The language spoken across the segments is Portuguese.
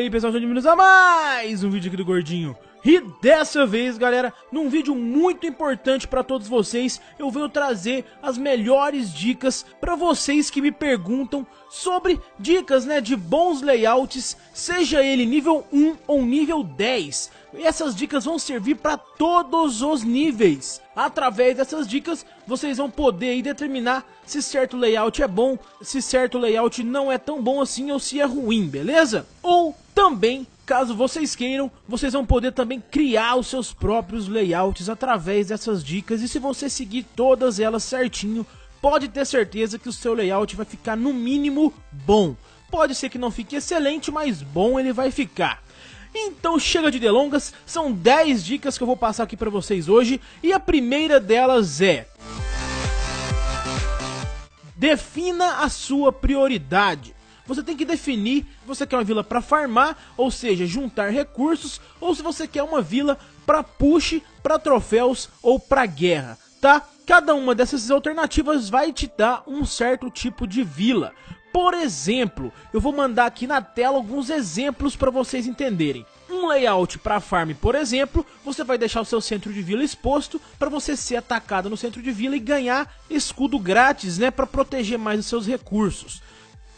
aí pessoal, sejam bem-vindos a mais um vídeo aqui do Gordinho. E dessa vez, galera, num vídeo muito importante para todos vocês, eu venho trazer as melhores dicas para vocês que me perguntam sobre dicas, né, de bons layouts, seja ele nível 1 ou nível 10. E essas dicas vão servir para todos os níveis. Através dessas dicas, vocês vão poder aí determinar se certo layout é bom, se certo layout não é tão bom assim ou se é ruim, beleza? Ou também, caso vocês queiram, vocês vão poder também criar os seus próprios layouts através dessas dicas. E se você seguir todas elas certinho, pode ter certeza que o seu layout vai ficar no mínimo bom. Pode ser que não fique excelente, mas bom ele vai ficar. Então chega de delongas, são 10 dicas que eu vou passar aqui pra vocês hoje. E a primeira delas é: defina a sua prioridade. Você tem que definir se você quer uma vila para farmar, ou seja, juntar recursos, ou se você quer uma vila para push, para troféus ou para guerra, tá? Cada uma dessas alternativas vai te dar um certo tipo de vila. Por exemplo, eu vou mandar aqui na tela alguns exemplos para vocês entenderem. Um layout para farm, por exemplo, você vai deixar o seu centro de vila exposto para você ser atacado no centro de vila e ganhar escudo grátis, né, para proteger mais os seus recursos.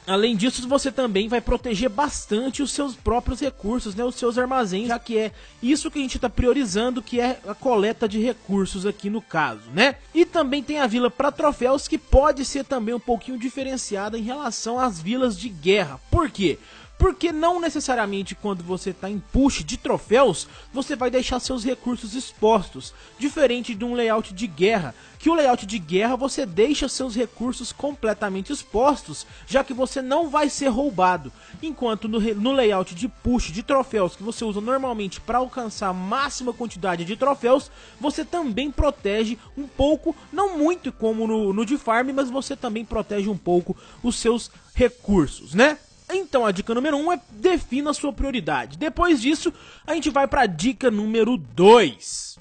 Além disso, você também vai proteger bastante os seus próprios recursos, né, os seus armazéns, já que é isso que a gente está priorizando, que é a coleta de recursos aqui no caso, né? E também tem a vila para troféus, que pode ser também um pouquinho diferenciada em relação às vilas de guerra. Por quê? Porque não necessariamente quando você está em push de troféus, você vai deixar seus recursos expostos. Diferente de um layout de guerra, que o layout de guerra você deixa seus recursos completamente expostos, já que você não vai ser roubado. Enquanto no layout de push de troféus, que você usa normalmente para alcançar a máxima quantidade de troféus, você também protege um pouco, não muito como no de farm, mas você também protege um pouco os seus recursos, né? Então a dica número 1 é: defina a sua prioridade. Depois disso, a gente vai para a dica número 2.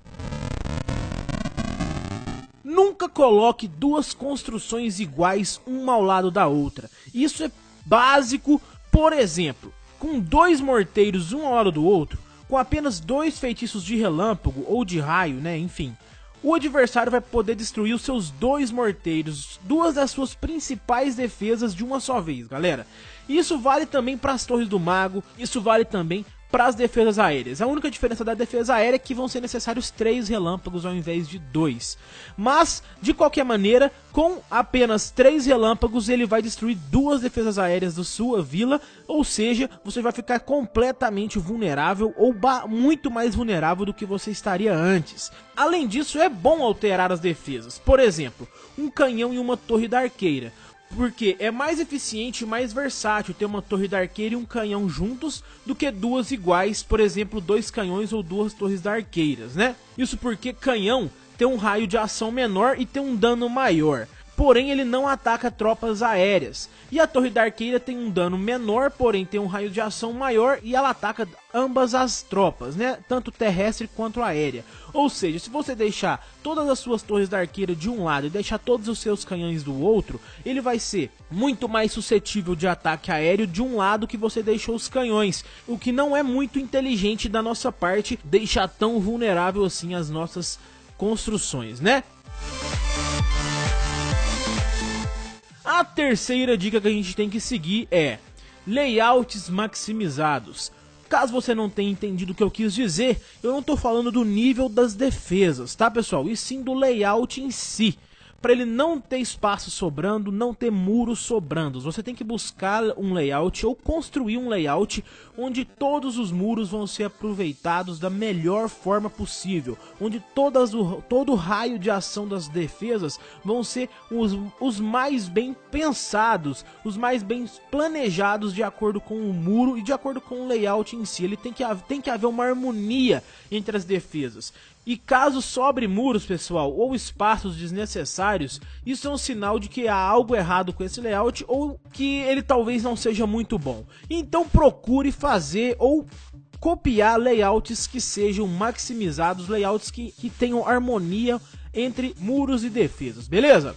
Nunca coloque duas construções iguais uma ao lado da outra. Isso é básico. Por exemplo, com 2 morteiros um ao lado do outro, com apenas 2 feitiços de relâmpago ou de raio, né, enfim, o adversário vai poder destruir os seus 2 morteiros, 2 das suas principais defesas de uma só vez, galera. Isso vale também para as torres do mago, isso vale também para as defesas aéreas. A única diferença da defesa aérea é que vão ser necessários 3 relâmpagos ao invés de 2. Mas, de qualquer maneira, com apenas 3 relâmpagos ele vai destruir 2 defesas aéreas da sua vila, ou seja, você vai ficar completamente vulnerável ou muito mais vulnerável do que você estaria antes. Além disso, é bom alterar as defesas. Por exemplo, um canhão e uma torre da arqueira, porque é mais eficiente e mais versátil ter uma torre da arqueira e um canhão juntos do que 2 iguais, por exemplo, 2 canhões ou 2 torres da arqueiras, né? Isso porque canhão tem um raio de ação menor e tem um dano maior, porém ele não ataca tropas aéreas. E a torre da arqueira tem um dano menor, porém tem um raio de ação maior e ela ataca ambas as tropas, né? Tanto terrestre quanto aérea. Ou seja, se você deixar todas as suas torres da arqueira de um lado e deixar todos os seus canhões do outro, ele vai ser muito mais suscetível de ataque aéreo de um lado que você deixou os canhões. O que não é muito inteligente da nossa parte, deixar tão vulnerável assim as nossas construções, né? A terceira dica que a gente tem que seguir é layouts maximizados. Caso você não tenha entendido o que eu quis dizer, eu não estou falando do nível das defesas, tá pessoal? E sim do layout em si. Para ele não ter espaço sobrando, não ter muros sobrando. Você tem que buscar um layout ou construir um layout onde todos os muros vão ser aproveitados da melhor forma possível. Onde todo o raio de ação das defesas vão ser os mais bem pensados, os mais bem planejados de acordo com o muro e de acordo com o layout em si. Ele tem que haver uma harmonia entre as defesas. E caso sobre muros, pessoal, ou espaços desnecessários, isso é um sinal de que há algo errado com esse layout ou que ele talvez não seja muito bom. Então procure fazer ou copiar layouts que sejam maximizados, layouts que tenham harmonia entre muros e defesas, beleza?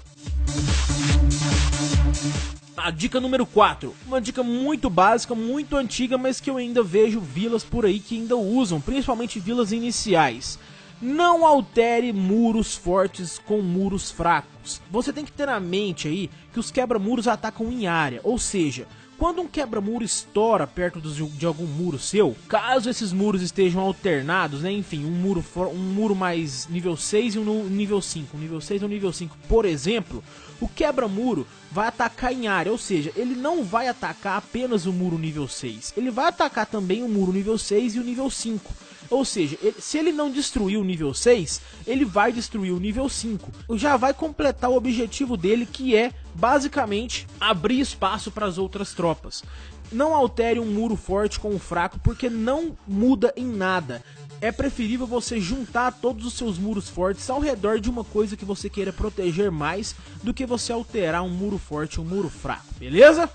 A dica número 4, uma dica muito básica, muito antiga, mas que eu ainda vejo vilas por aí que ainda usam, principalmente vilas iniciais. Não altere muros fortes com muros fracos. Você tem que ter na mente aí que os quebra-muros atacam em área, ou seja, quando um quebra-muro estoura perto de algum muro seu, caso esses muros estejam alternados, né, enfim, um muro mais nível 6 e um nível 5, um nível 6 e um nível 5, por exemplo, o quebra-muro vai atacar em área, ou seja, ele não vai atacar apenas o muro nível 6, ele vai atacar também o muro nível 6 e o nível 5. Ou seja, se ele não destruir o nível 6, ele vai destruir o nível 5. Já vai completar o objetivo dele, que é, basicamente, abrir espaço para as outras tropas. Não altere um muro forte com um fraco, porque não muda em nada. É preferível você juntar todos os seus muros fortes ao redor de uma coisa que você queira proteger mais, do que você alterar um muro forte e um muro fraco, beleza?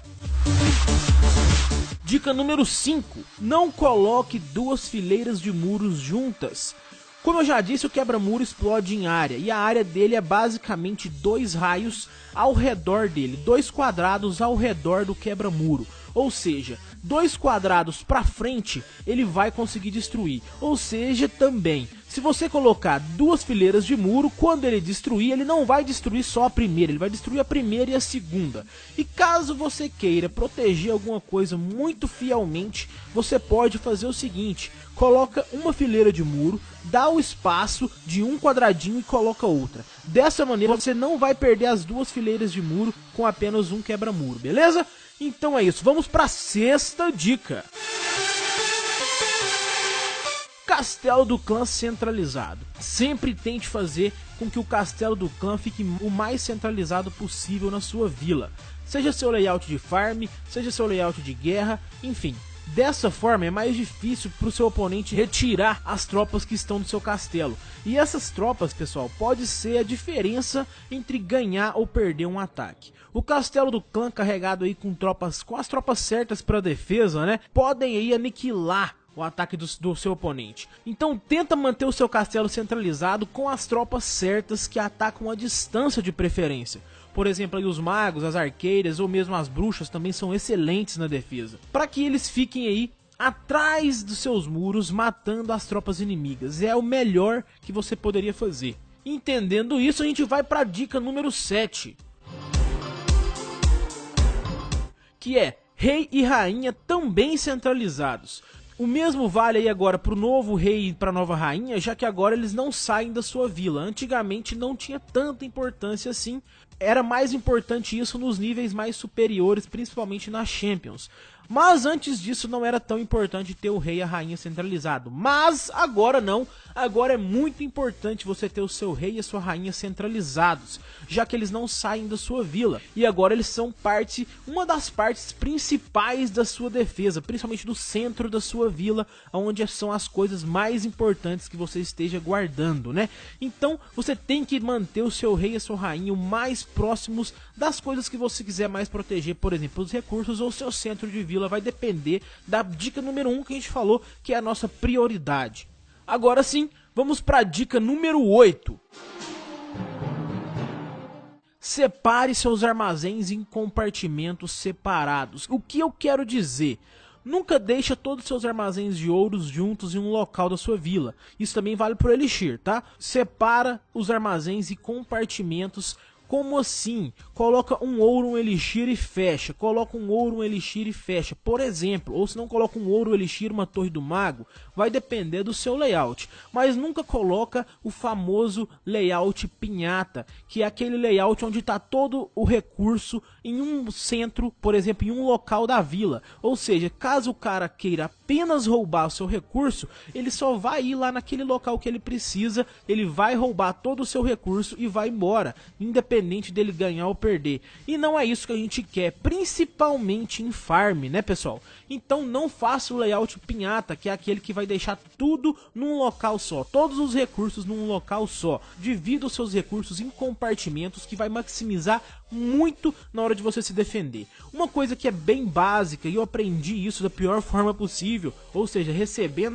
Dica número 5, não coloque duas fileiras de muros juntas. Como eu já disse, o quebra-muro explode em área, e a área dele é basicamente 2 raios ao redor dele, 2 quadrados ao redor do quebra-muro. Ou seja, 2 quadrados para frente ele vai conseguir destruir. Ou seja, também, se você colocar 2 fileiras de muro, quando ele destruir, ele não vai destruir só a primeira, ele vai destruir a primeira e a segunda. E caso você queira proteger alguma coisa muito fielmente, você pode fazer o seguinte: coloca uma fileira de muro, dá o espaço de um quadradinho e coloca outra. Dessa maneira você não vai perder as 2 fileiras de muro com apenas um quebra-muro, beleza? Então é isso, vamos para a 6ª dica. Castelo do clã centralizado. Sempre tente fazer com que o castelo do clã fique o mais centralizado possível na sua vila. Seja seu layout de farm, seja seu layout de guerra, enfim. Dessa forma é mais difícil para o seu oponente retirar as tropas que estão no seu castelo. E essas tropas, pessoal, pode ser a diferença entre ganhar ou perder um ataque. O castelo do clã carregado aí com as tropas certas para defesa, né, podem aí aniquilar o ataque do seu oponente. Então tenta manter o seu castelo centralizado com as tropas certas que atacam a distância de preferência. Por exemplo, aí os magos, as arqueiras ou mesmo as bruxas também são excelentes na defesa, para que eles fiquem aí atrás dos seus muros matando as tropas inimigas. É o melhor que você poderia fazer. Entendendo isso, a gente vai para a dica número 7, que é rei e rainha também centralizados. O mesmo vale aí agora para o novo rei e para a nova rainha, já que agora eles não saem da sua vila. Antigamente não tinha tanta importância assim, era mais importante isso nos níveis mais superiores, principalmente nas Champions. Mas antes disso não era tão importante ter o rei e a rainha centralizado. Mas agora não, agora é muito importante você ter o seu rei e a sua rainha centralizados, já que eles não saem da sua vila. E agora eles são uma das partes principais da sua defesa, principalmente do centro da sua vila, onde são as coisas mais importantes que você esteja guardando, né? Então você tem que manter o seu rei e a sua rainha o mais próximos das coisas que você quiser mais proteger, por exemplo, os recursos ou seu centro de vila. Vai depender da dica número 1 que a gente falou, que é a nossa prioridade. Agora sim, vamos para a dica número 8. Separe seus armazéns em compartimentos separados. O que eu quero dizer? Nunca deixa todos os seus armazéns de ouros juntos em um local da sua vila. Isso também vale para o Elixir, tá? Separa os armazéns em compartimentos. Como assim? Coloca um ouro, um elixir e fecha. Coloca um ouro, um elixir e fecha, por exemplo. Ou se não coloca um ouro, um elixir, uma torre do mago. Vai depender do seu layout. Mas nunca coloca o famoso layout pinhata, que é aquele layout onde está todo o recurso em um centro, por exemplo, em um local da vila. Ou seja, caso o cara queira apenas roubar o seu recurso, ele só vai ir lá naquele local que ele precisa, ele vai roubar todo o seu recurso e vai embora, independente dele ganhar ou perder. E não é isso que a gente quer, principalmente em farm, né, pessoal? Então não faça o layout pinhata, que é aquele que vai deixar tudo num local só, todos os recursos num local só. Divida os seus recursos em compartimentos, que vai maximizar muito na hora de você se defender. Uma coisa que é bem básica, e eu aprendi isso da pior forma possível, ou seja, recebendo